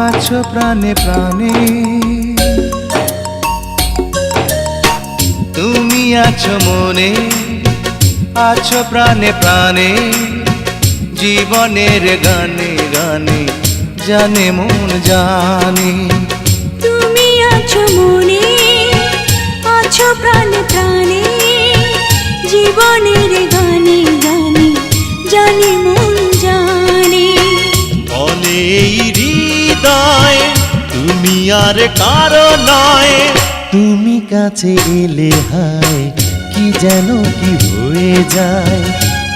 আছো প্রাণে প্রাণে, তুমি আছো মনে, আছো প্রাণে প্রাণে, জীবনের গানে গানে জানে মন জানে। তুমি আছো মনে, আছো প্রাণে প্রাণে, জীবনের গানে গানে জানে মন জানে। বলে এই হৃদয় তুমি আর কারো নয়, তুমি কাছে এলে হায় কি যেন কি হয়ে যায়,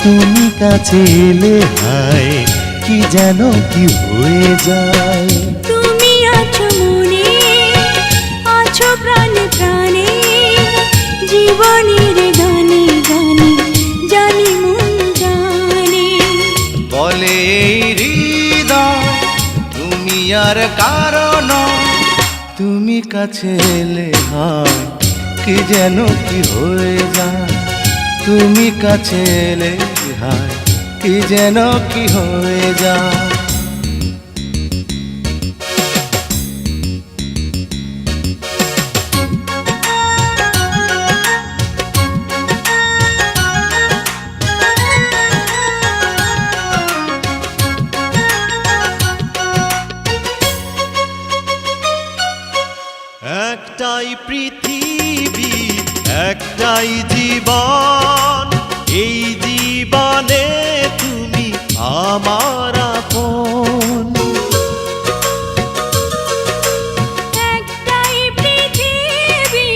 তুমি কাছে এলে হায় কি যেন কি হয়ে যায়। তুমি আছো মনে, আছো প্রাণে প্রাণে, জীবনের গানে গানে জানি মন জানে। বলে এই হৃদয় তুমি আর কারো নয়, তুমি কাছে এলে হয় কি যেন কি হয়ে যায়, তুমি কাছে এলে হয় কি যেন কি হয়ে যায়। একটাই পৃথিবী একটাই জীবন, এই জীবনে তুমি আমার আপন। একটাই পৃথিবী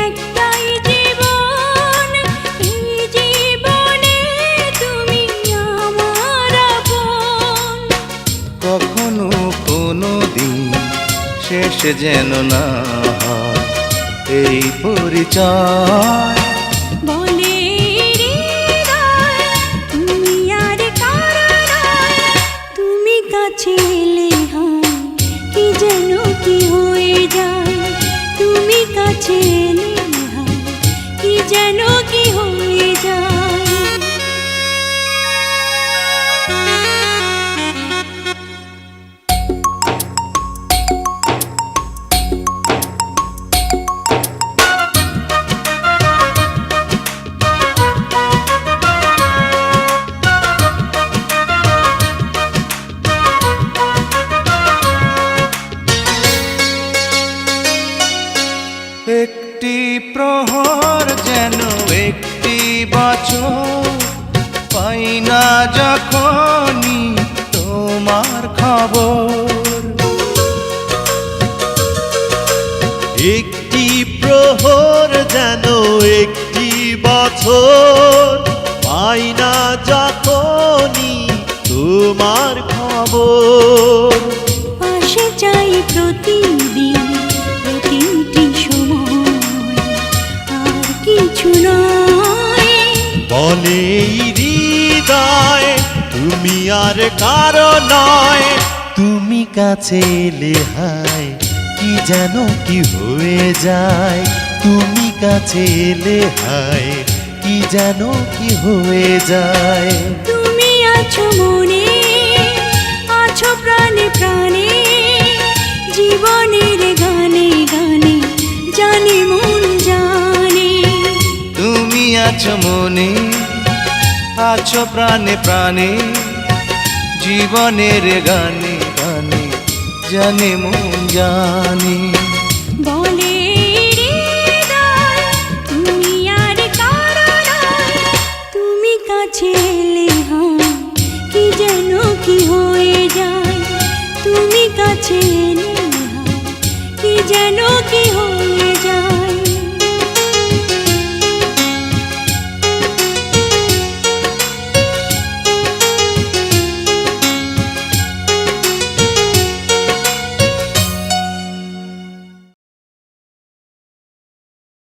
একটাই জীবন, এই জীবনে তুমি আমার আপন। কখনো কোনো দিন শেষ যেন না হয় এই পরিচয়। বলে হৃদয় তুমি আর কারো নয়, তুমি কাছে এলে হয় কি যেন কি হয়ে যায়, তুমি কাছে এলে হয় কি যেন কি হয়ে যায়। একটি প্রহর যেন একটি বছর, পাই না যখনই তোমার খবর। একটি প্রহর যেন একটি বছর, পাই না যখনই তোমার খবর। পাশে চাই প্রতিদিন প্রতিটি সময়, আর কিছু নয়। বলে এই হৃদয় তুমি আর কারো নয়, তুমি কাছে এলে হায় কি যেন কি হয়ে যায়, তুমি কাছে এলে হায় কি যেন কি হয়ে যায়। তুমি আছো মনে, আছো প্রাণে প্রাণে, জীবনের গানে গানে জানে মন জানে। তুমি আছো মনে, আছো প্রাণে প্রাণে, জীবনের গানে গানে জানে মন জানে। বলে হৃদয় তুমি আর কারো নয়, তুমি কাছে এলে হয় কি যেন কি হয়ে যায়, তুমি কাছে এলে হয় কি যেন কি হয়ে